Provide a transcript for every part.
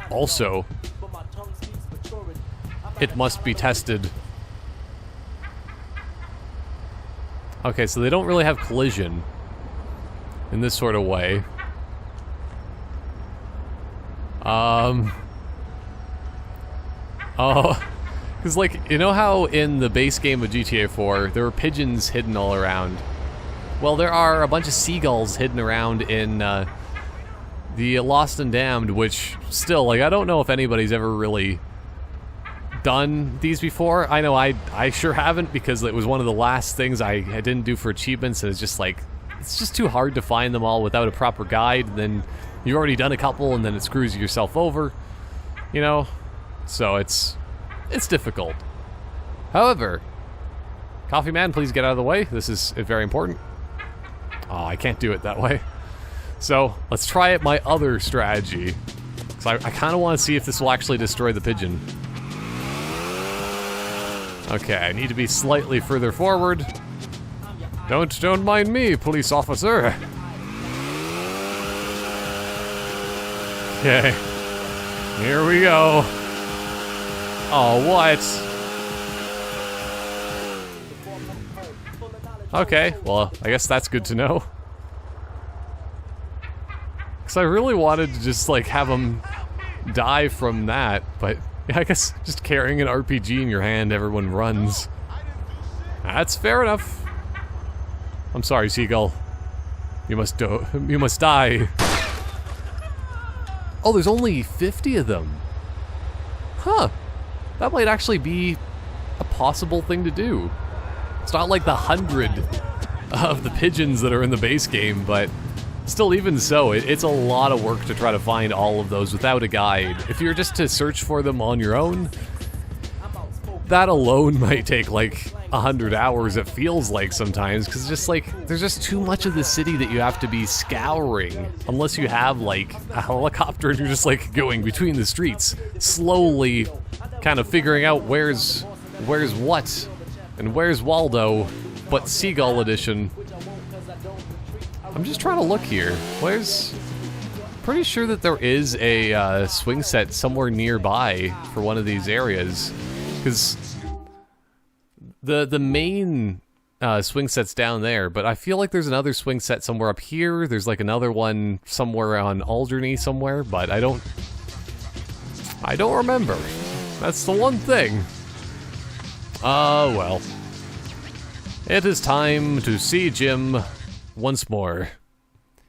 Also, it must be tested. Okay, so they don't really have collision in this sort of way. Oh, because like, you know how in the base game of GTA 4, there were pigeons hidden all around? Well, there are a bunch of seagulls hidden around in the Lost and Damned, which still, like, I don't know if anybody's ever really done these before. I know I sure haven't, because it was one of the last things I didn't do for achievements, and it's just like, it's just too hard to find them all without a proper guide. And then you've already done a couple, and then it screws yourself over, you know? So it's difficult. However, Coffee Man, please get out of the way. This is very important. Oh, I can't do it that way. So, let's try it my other strategy. Because I kind of want to see if this will actually destroy the pigeon. Okay, I need to be slightly further forward. Don't mind me, police officer. Okay. Here we go. Oh, what? Okay, well, I guess that's good to know. Because I really wanted to just, like, have him die from that, but I guess just carrying an RPG in your hand, everyone runs. That's fair enough. I'm sorry, Seagull. You must die. Oh, there's only 50 of them. Huh. That might actually be a possible thing to do. It's not like the 100 of the pigeons that are in the base game, but still, even so, it's a lot of work to try to find all of those without a guide. If you're just to search for them on your own, that alone might take like 100 hours, it feels like sometimes, because just like, there's just too much of the city that you have to be scouring, unless you have like a helicopter and you're just like going between the streets, slowly kind of figuring out where's what, and where's Waldo, but Seagull Edition. I'm just trying to look here. Pretty sure that there is a swing set somewhere nearby for one of these areas, because the main swing set's down there, but I feel like there's another swing set somewhere up here. There's like another one somewhere on Alderney somewhere, but I don't remember. That's the one thing. Well. It is time to see Jim once more.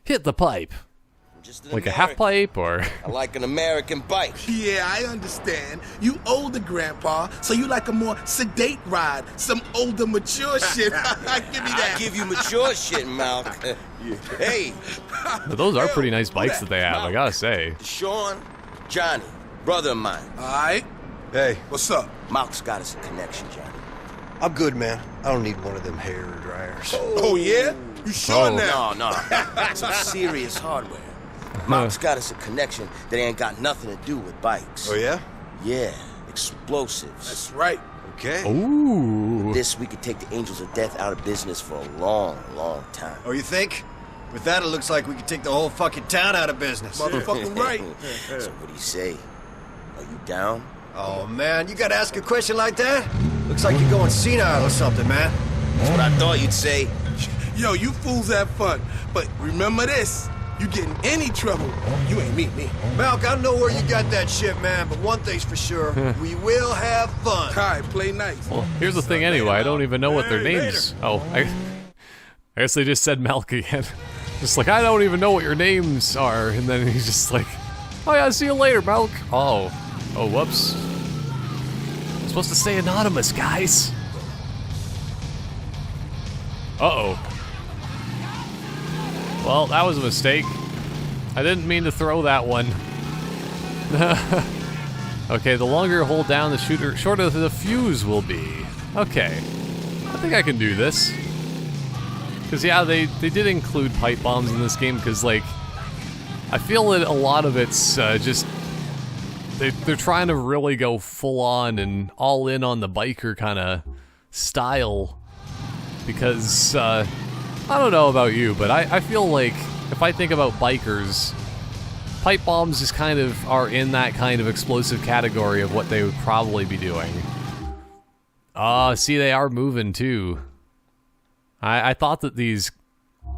Hit the pipe. Like a half pipe, or? I like an American bike. Yeah, I understand. You older, Grandpa, so you like a more sedate ride. Some older, mature shit. Give me that. I give you mature shit, Malk. Hey. But those are pretty nice bikes that they have, I gotta say. Sean, Johnny, brother of mine. All right. Hey. What's up? Malk's got us a connection, Johnny. I'm good, man. I don't need one of them hair dryers. Oh yeah? You sure now? No. Some serious hardware. Malk's got us a connection that ain't got nothing to do with bikes. Oh, yeah? Yeah, explosives. That's right. Okay. Ooh. With this, we could take the Angels of Death out of business for a long, long time. Oh, you think? With that, it looks like we could take the whole fucking town out of business. Motherfucking right. So what do you say? Are you down? Oh, man, you gotta ask a question like that? Looks like you're going senile or something, man. That's what I thought you'd say. Yo, you fools have fun. But remember this. You get in any trouble, you ain't meet me. Malk, I know where you got that shit, man, but one thing's for sure. We will have fun. All right, play nice. Well, here's the thing anyway, I don't even know what their names... Oh, I guess they just said Malk again. Just like, I don't even know what your names are, and then he's just like, oh yeah, see you later, Malk. Oh, whoops. I'm supposed to stay anonymous, guys. Uh-oh. Well, that was a mistake. I didn't mean to throw that one. Okay, the longer you hold down the shooter, shorter the fuse will be. Okay. I think I can do this. Because, yeah, they did include pipe bombs in this game, because, like, I feel that a lot of it's just... They're trying to really go full-on and all-in on the biker kind of style. Because, I don't know about you, but I feel like if I think about bikers, pipe bombs just kind of are in that kind of explosive category of what they would probably be doing. See, they are moving too. I thought that these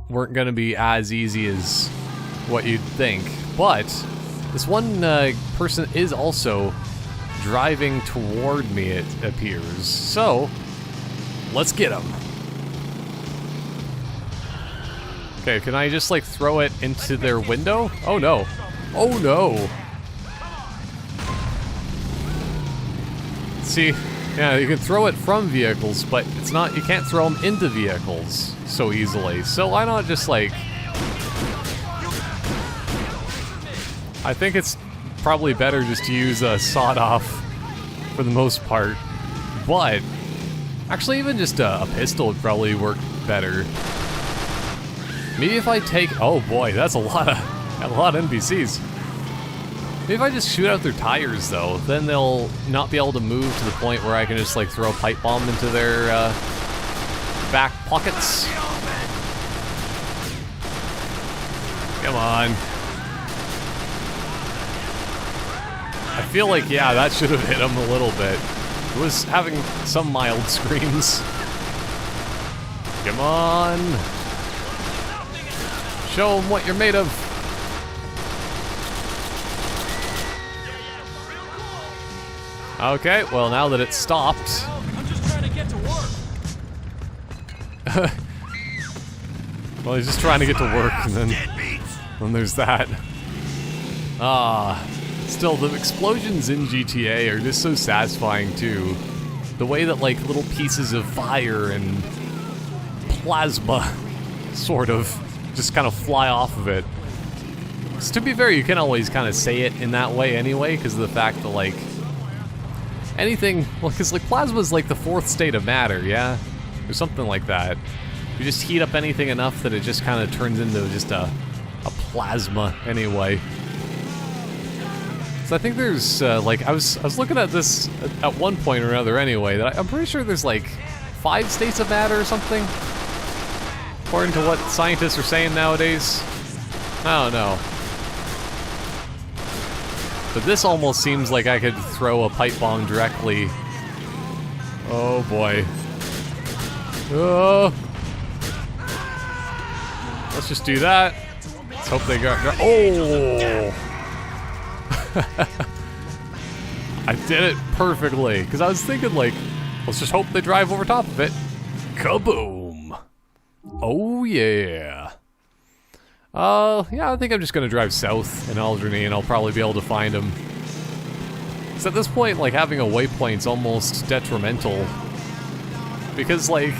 weren't going to be as easy as what you'd think, but this one person is also driving toward me, it appears. So, let's get him. Okay, can I just like throw it into their window? Oh no. Oh no. See, yeah, you can throw it from vehicles, but it's not, you can't throw them into vehicles so easily. So why not just like... I think it's probably better just to use a sawed-off for the most part. But, actually even just a pistol would probably work better. Maybe if I take... Oh boy, that's a lot of NPCs. Maybe if I just shoot out their tires, though, then they'll not be able to move to the point where I can just, like, throw a pipe bomb into their, back pockets. Come on. I feel like, yeah, that should have hit him a little bit. It was having some mild screams. Come on. Show them what you're made of. Okay, well now that it's stopped. I'm just trying to get to work. Well, he's just trying to get to work, and then there's that. Still, the explosions in GTA are just so satisfying too. The way that like little pieces of fire and plasma sort of just kind of fly off of it. So to be fair, you can always kind of say it in that way anyway, because of the fact that like anything, well, because like plasma's like the fourth state of matter, yeah? Or something like that. You just heat up anything enough that it just kind of turns into just a plasma anyway. So I think there's, like, I was looking at this at one point or another anyway, that I'm pretty sure there's like 5 states of matter or something, according to what scientists are saying nowadays. I don't know. But this almost seems like I could throw a pipe bomb directly. Oh boy. Oh. Let's just do that. Let's hope they got... Oh! I did it perfectly, because I was thinking like, let's just hope they drive over top of it. Kaboom! Oh yeah. Yeah, I think I'm just gonna drive south in Alderney and I'll probably be able to find them. So at this point, like, having a waypoint's almost detrimental. Because, like,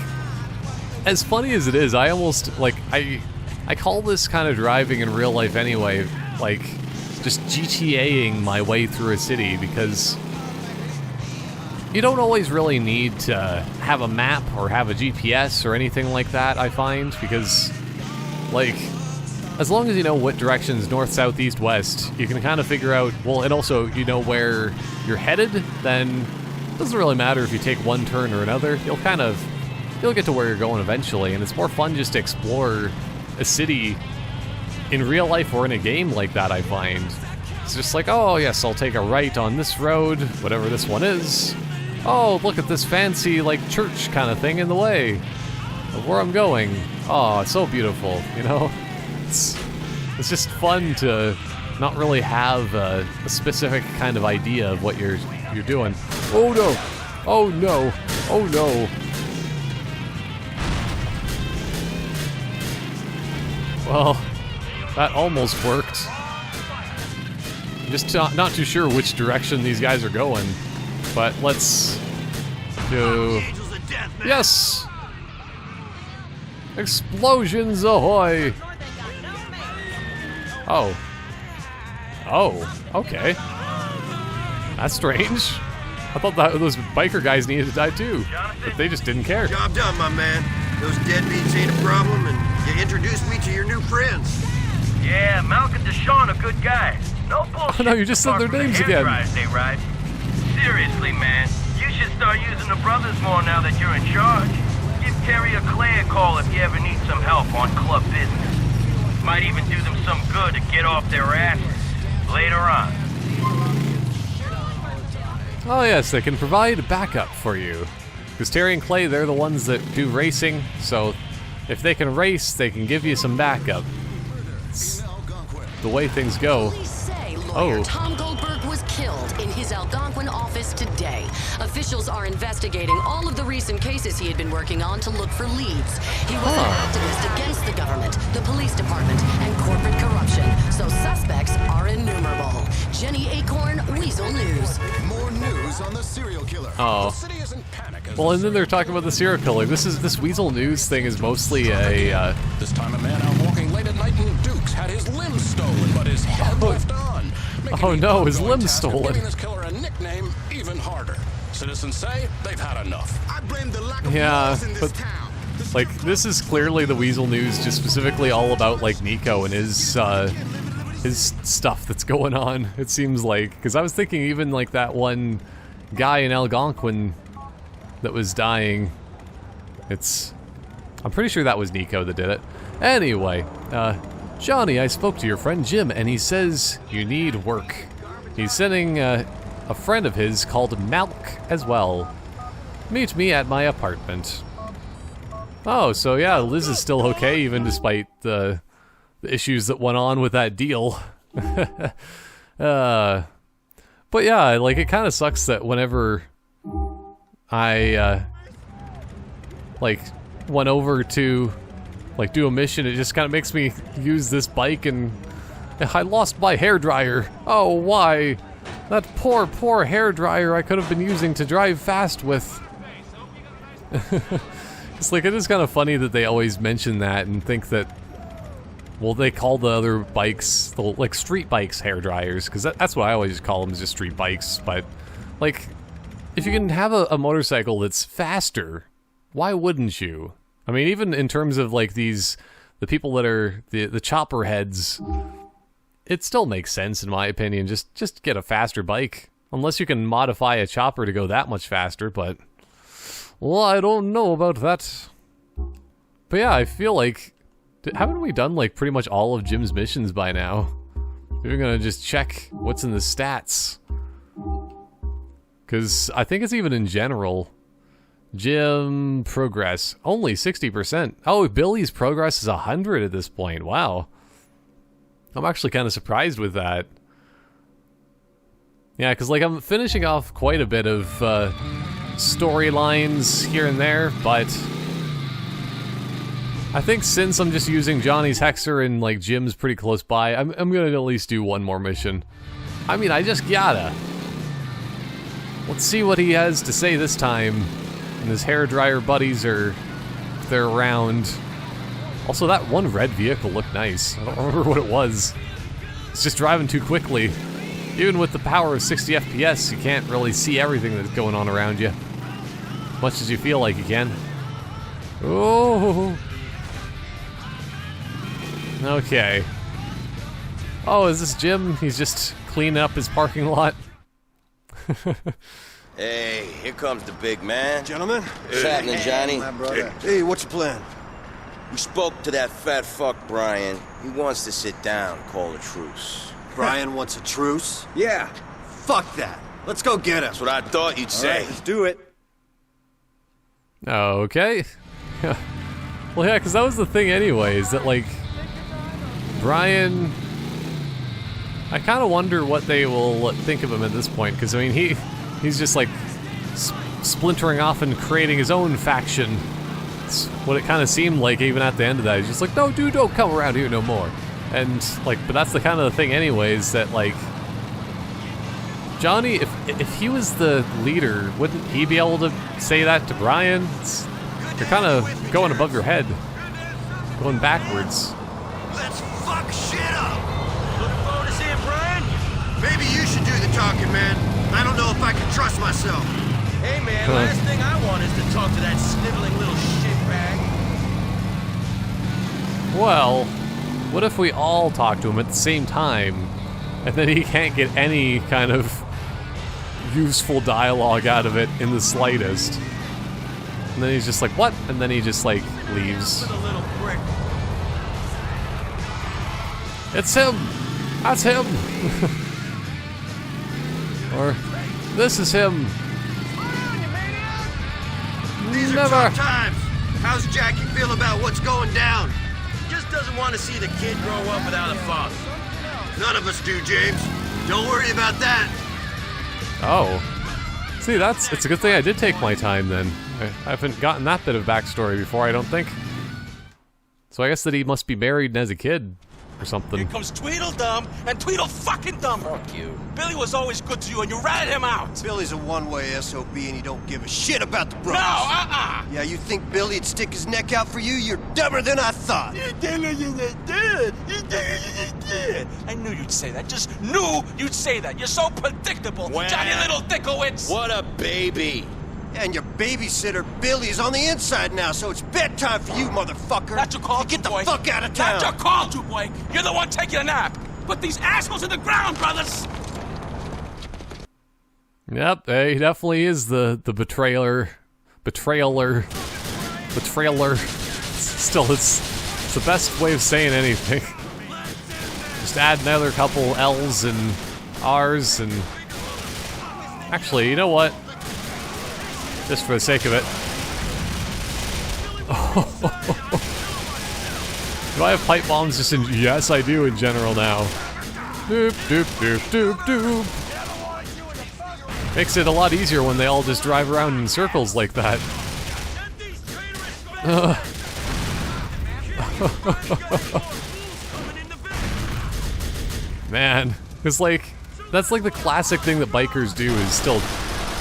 as funny as it is, I almost, like, I call this kind of driving in real life anyway, like, just GTAing my way through a city, because you don't always really need to have a map or have a GPS or anything like that, I find, because, like, as long as you know what directions north, south, east, west, you can kind of figure out, well, and also you know where you're headed, then it doesn't really matter if you take one turn or another. You'll get to where you're going eventually, and it's more fun just to explore a city in real life or in a game like that, I find. It's just like, oh yes, I'll take a right on this road, whatever this one is. Oh, look at this fancy, like, church kind of thing in the way of where I'm going. Oh, it's so beautiful, you know? It's just fun to not really have a specific kind of idea of what you're doing. Oh no! Oh no! Oh no! Well, that almost worked. I'm just not too sure which direction these guys are going, but let's do... Yes! Explosions ahoy! Oh. Oh, okay. That's strange. I thought that those biker guys needed to die too, but they just didn't care. Job done, my man. Those deadbeats ain't a problem, and you introduced me to your new friends. Yeah, Malcolm Deshawn, a good guy. No bullshit. Oh no, you just said their names again. They ride. Seriously, man, you should start using the brothers more now that you're in charge. Give Terry or Clay a call if you ever need some help on club business. Might even do them some good to get off their asses. Later on. Oh yes, they can provide backup for you. Because Terry and Clay, they're the ones that do racing, so if they can race, they can give you some backup. It's the way things go. Police say lawyer Tom Goldberg was killed in his Algonquin office today. Officials are investigating all of the recent cases he had been working on to look for leads. He was an activist against the government, the police department, and corporate corruption, so suspects are innumerable. Jenny Acorn, Weasel News. More news on the serial killer. Oh. The city is in panic as Well, the and then they're talking about the serial killer. This Weasel News thing is mostly a This time a man out walking late at night in Dukes had his limbs stolen, but his head left on. making Oh the no, his ongoing limb's task of stolen. Giving this killer a nickname even harder. Citizens say they've had enough. I blame the lack of Yeah, laws in this but town. like this is clearly the Weasel News, just specifically all about like Nico and his stuff that's going on. It seems like, because I was thinking even like that one guy in Algonquin that was dying. I'm pretty sure that was Nico that did it. Anyway, Johnny, I spoke to your friend Jim, and he says you need work. He's sending a friend of his called Malk as well. Meet me at my apartment. Oh, so yeah, Liz is still okay, even despite the issues that went on with that deal. But yeah, like, it kind of sucks that whenever I, like, went over to, like, do a mission, it just kind of makes me use this bike, and I lost my hairdryer. Oh, why? That poor, poor hairdryer I could have been using to drive fast with. It's like, it is kind of funny that they always mention that and think that, well, they call the other bikes, like, street bikes hairdryers, because that's what I always call them, is just street bikes. But, like, if you can have a motorcycle that's faster, why wouldn't you? I mean, even in terms of, like, the people that are the chopper heads, it still makes sense, in my opinion, just get a faster bike. Unless you can modify a chopper to go that much faster, but, well, I don't know about that. But yeah, I feel like, haven't we done, like, pretty much all of Jim's missions by now? We're gonna just check what's in the stats. Because I think it's even in general. Jim progress, only 60%. Oh, Billy's progress is 100 at this point. Wow. I'm actually kind of surprised with that. Yeah, because, like, I'm finishing off quite a bit of storylines here and there, but I think since I'm just using Johnny's Hexer and, like, Jim's pretty close by, I'm gonna at least do one more mission. I mean, I just gotta. Let's see what he has to say this time. And his hairdryer buddies if they're around. Also, that one red vehicle looked nice. I don't remember what it was. It's just driving too quickly. Even with the power of 60 FPS, you can't really see everything that's going on around you. Much as you feel like you can. Oh. Okay. Oh, is this Jim? He's just cleaning up his parking lot. Hey, here comes the big man. Gentlemen? What's happening, Johnny? My brother. Hey, what's your plan? We spoke to that fat fuck, Brian. He wants to sit down, call a truce. Brian wants a truce? Yeah. Fuck that. Let's go get him. That's what I thought you'd say. All right, let's do it. Okay. Well, yeah, because that was the thing anyways, that, like, Brian, I kind of wonder what they will think of him at this point, because, I mean, he's just, like, splintering off and creating his own faction. It's what it kind of seemed like even at the end of that. He's just like, no, dude, don't come around here no more. And, like, but that's the kind of the thing anyways, that, like, Johnny, if he was the leader, wouldn't he be able to say that to Brian? You're kind of going above your head. Going backwards. Let's fuck shit up! Looking forward to seeing Brian? Maybe you should do the talking, man. I don't know if I can trust myself. Hey, man, last thing I want is to talk to that sniveling little shitbag. Well, what if we all talk to him at the same time, and then he can't get any kind of useful dialogue out of it in the slightest? And then he's just like, what? And then he just, like, leaves. With a little prick. It's him! That's him. Or this is him. These are Never. tough times. How's Jackie feel about what's going down? Just doesn't want to see the kid grow up without a father. None of us do, James. Don't worry about that. Oh. See, it's a good thing I did take my time then. I haven't gotten that bit of backstory before, I don't think. So I guess that he must be married as a kid or something. Here comes Tweedledum and Tweedle-fucking-Dumber. Fuck you. Billy was always good to you and you ratted him out. Billy's a one-way SOB and he don't give a shit about the No, brothers. Yeah, you think Billy'd stick his neck out for you? You're dumber than I thought. I knew you'd say that. Just knew you'd say that. You're so predictable, Wow. Johnny Little Dickowitz. What a baby. And your babysitter, Billy's on the inside now, so it's bedtime for you, motherfucker. Not your call, Get the boy. fuck out of town. Not your call, boy. You're the one taking a nap. Put these assholes in the ground, brothers. Yep, he definitely is the betrayer. Betrayer. Still, it's the best way of saying anything. Just add another couple L's and R's and... Actually, you know what? Just for the sake of it. Do I have pipe bombs just in... Yes, I do in general now. Doop, doop, doop, doop, doop. Makes it a lot easier when they all just drive around in circles like that. Man, it's like... That's like the classic thing that bikers do is still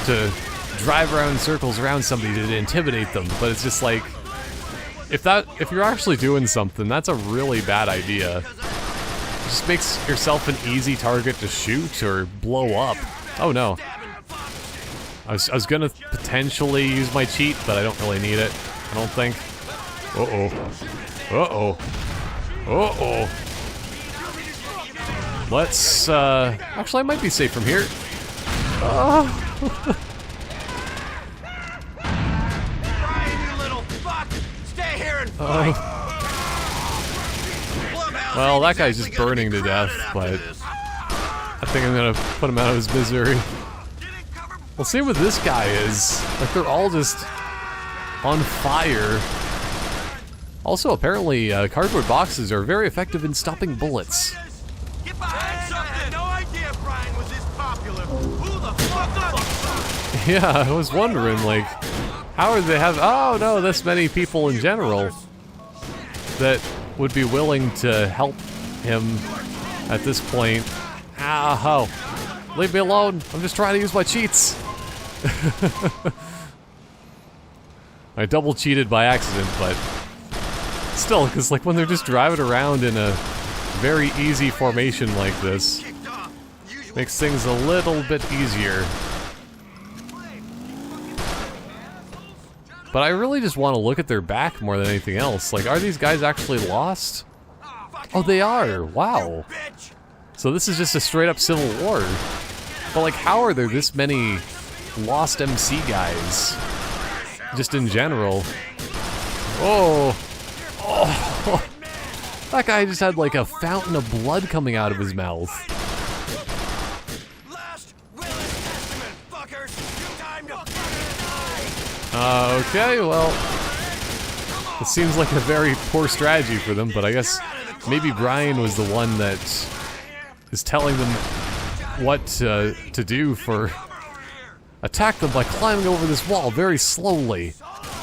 to drive around in circles around somebody to intimidate them, but it's just like... If you're actually doing something, that's a really bad idea. It just makes yourself an easy target to shoot or blow up. Oh no. I was gonna potentially use my cheat, but I don't really need it. I don't think. Uh-oh. Uh-oh. Uh-oh. Let's, actually I might be safe from here. Well, that guy's just burning to death, but I think I'm gonna put him out of his misery. Well, see what this guy is. Like, they're all just on fire. Also, apparently, cardboard boxes are very effective in stopping bullets. Yeah, I was wondering, like, how would they have... Oh, no, this many people in general that would be willing to help him at this point. Ow. Leave me alone. I'm just trying to use my cheats. I double cheated by accident, but still, because like when they're just driving around in a very easy formation like this, makes things a little bit easier. But I really just want to look at their back more than anything else. Like, are these guys actually lost? Oh, they are. Wow. So this is just a straight up civil war. But like, how are there this many lost MC guys? Just in general. Oh. Oh. That guy just had like a fountain of blood coming out of his mouth. Okay, well, it seems like a very poor strategy for them, but I guess maybe Brian was the one that is telling them what to do for... Attack them by climbing over this wall very slowly.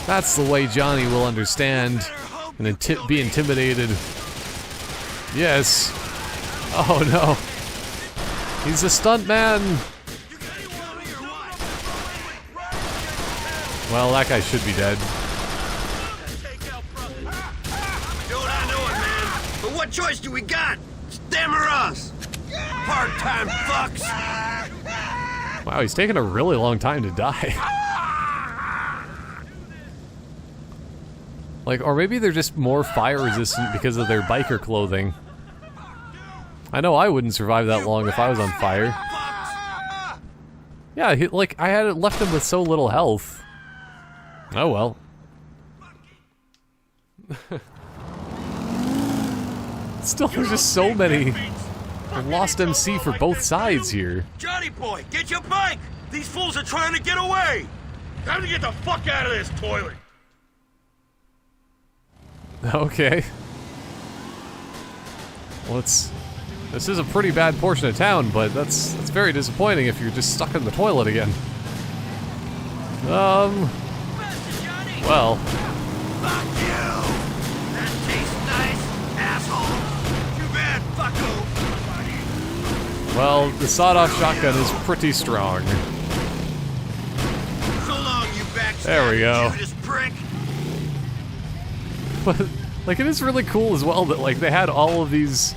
That's the way Johnny will understand and be intimidated. Yes. Oh no. He's a stuntman. Well, that guy should be dead. Don't I know it, man? But what choice do we got? It's them or us? Part-time fucks. Wow, he's taking a really long time to die. Like, or maybe they're just more fire resistant because of their biker clothing. I know I wouldn't survive that long if I was on fire. Yeah, like, I had left him with so little health. Oh well. Still, there's just so many lost MC for both sides here. Johnny boy, get your bike! These fools are trying to get away! Time to get the fuck out of this toilet! Okay. Well, this is a pretty bad portion of town, but that's very disappointing if you're just stuck in the toilet again. Well. Fuck you! That tastes nice, asshole! Too bad, fucko! Well, the sawed-off shotgun is pretty strong. So long, you backstab There we go. Judas prick! But, like, it is really cool as well that, like, they had all of these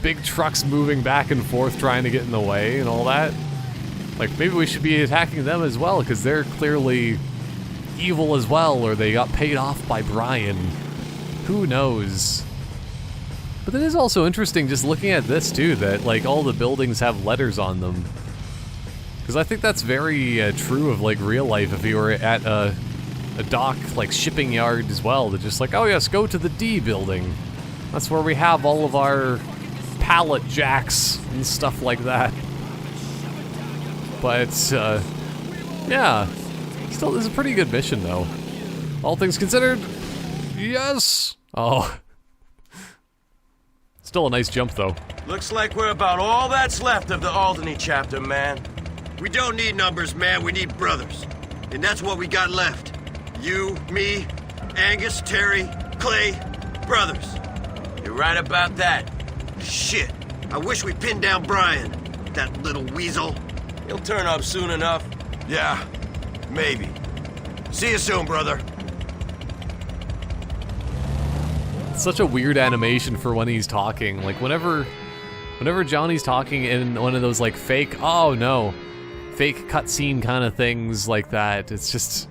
big trucks moving back and forth trying to get in the way and all that. Like, maybe we should be attacking them as well, because they're clearly evil as well, or they got paid off by Brian. Who knows? But it is also interesting just looking at this, too, that, like, all the buildings have letters on them. Because I think that's very true of, like, real life if you were at a dock, like, shipping yard as well. They're just like, oh yes, go to the D building. That's where we have all of our pallet jacks and stuff like that. But, yeah. Still, this is a pretty good mission, though. All things considered, yes! Oh. Still a nice jump, though. Looks like we're about all that's left of the Alderney chapter, man. We don't need numbers, man. We need brothers. And that's what we got left. You, me, Angus, Terry, Clay, brothers. You're right about that. Shit. I wish we pinned down Brian. That little weasel. He'll turn up soon enough. Yeah, maybe. See you soon, brother. It's such a weird animation for when he's talking. Like, whenever Johnny's talking in one of those, like, fake, oh no, fake cutscene kind of things like that, it's just...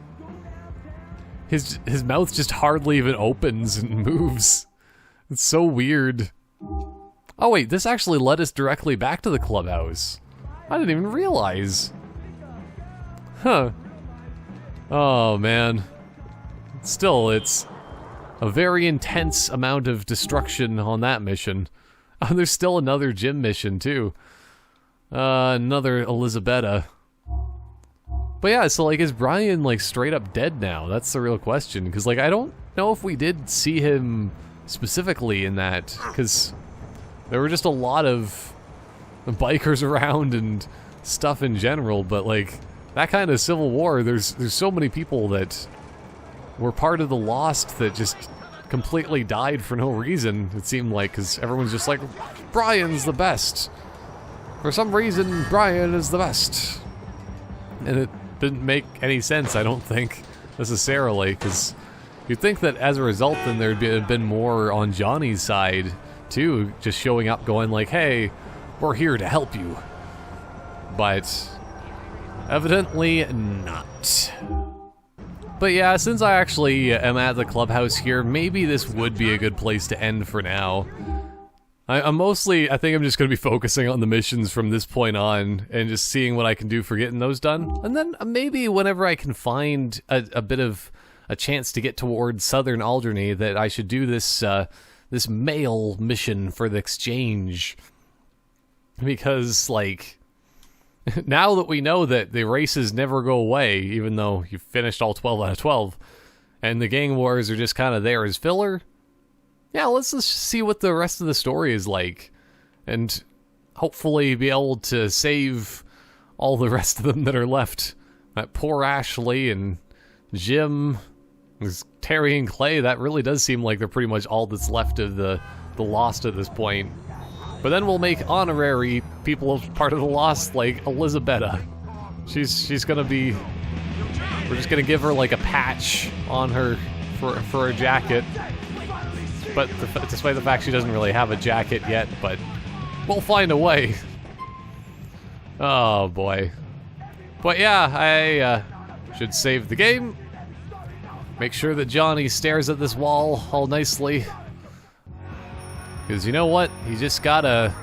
His mouth just hardly even opens and moves. It's so weird. Oh wait, this actually led us directly back to the clubhouse. I didn't even realize. Huh. Oh man. Still, it's a very intense amount of destruction on that mission. Oh, there's still another gym mission too. Another Elizabetta. But yeah, so like, is Brian like straight up dead now? That's the real question, because like, I don't know if we did see him specifically in that, because there were just a lot of bikers around and stuff in general, but like, that kind of civil war, there's so many people that were part of the Lost that just completely died for no reason, it seemed like, because everyone's just like, Brian's the best. For some reason, Brian is the best. And it didn't make any sense, I don't think, necessarily, because you'd think that as a result, then there'd been more on Johnny's side, too, just showing up going like, hey, we're here to help you. But evidently not. But yeah, since I actually am at the clubhouse here, maybe this would be a good place to end for now. I think I'm just going to be focusing on the missions from this point on and just seeing what I can do for getting those done. And then maybe whenever I can find a bit of a chance to get towards southern Alderney, that I should do this this mail mission for the exchange. Because, like, now that we know that the races never go away, even though you've finished all 12 out of 12, and the gang wars are just kind of there as filler, yeah, let's just see what the rest of the story is like, and hopefully be able to save all the rest of them that are left. That poor Ashley and Jim, there's Terry and Clay, that really does seem like they're pretty much all that's left of the Lost at this point. But then we'll make honorary people of part of the Lost, like Elizabetta. She's gonna be... We're just gonna give her like a patch on her for a jacket. But despite the fact she doesn't really have a jacket yet, but we'll find a way. Oh boy. But yeah, I should save the game. Make sure that Johnny stares at this wall all nicely. Because you know what? He just gotta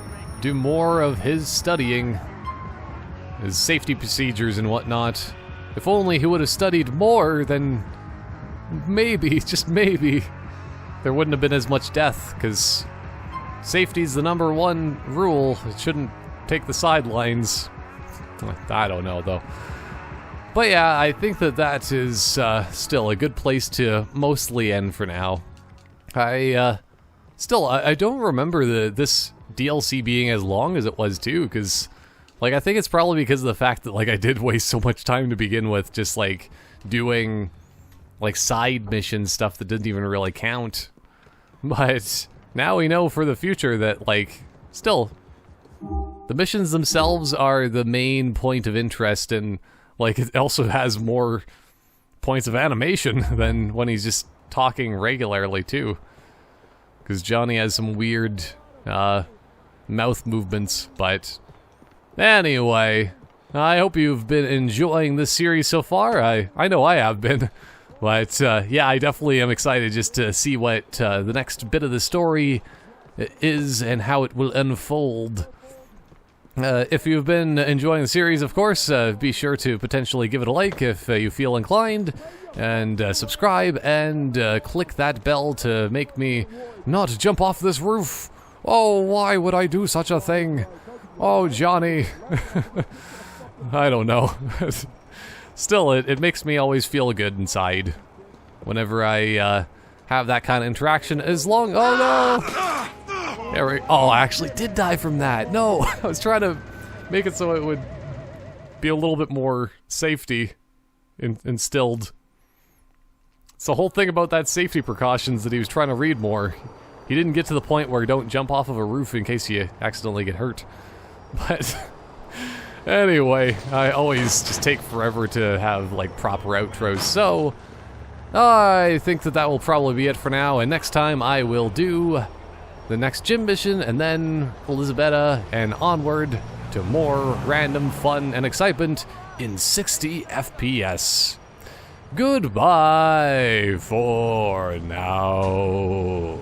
do more of his studying. His safety procedures and whatnot. If only he would have studied more, then maybe, just maybe, there wouldn't have been as much death, because safety's the #1 rule. It shouldn't take the sidelines. I don't know, though. But yeah, I think that is still a good place to mostly end for now. I don't remember this DLC being as long as it was, too, because, like, I think it's probably because of the fact that, like, I did waste so much time to begin with, just, like, doing, like, side mission stuff that didn't even really count. But now we know for the future that, like, still, the missions themselves are the main point of interest, and, like, it also has more points of animation than when he's just talking regularly, too. Because Johnny has some weird, mouth movements, but anyway, I hope you've been enjoying this series so far. I know I have been, but yeah, I definitely am excited just to see what the next bit of the story is and how it will unfold. If you've been enjoying the series, of course, be sure to potentially give it a like if you feel inclined, and subscribe, and click that bell to make me not jump off this roof. Oh, why would I do such a thing? Oh, Johnny. I don't know. Still, it makes me always feel good inside whenever I have that kind of interaction, as long... Oh, no! There we... Oh, I actually did die from that. No, I was trying to make it so it would be a little bit more safety instilled. It's the whole thing about that safety precautions that he was trying to read more. He didn't get to the point where don't jump off of a roof in case you accidentally get hurt. But anyway, I always just take forever to have, like, proper outros, so I think that will probably be it for now, and next time I will do the next gym mission, and then Elizabetta, and onward to more random fun and excitement in 60 FPS. Goodbye for now.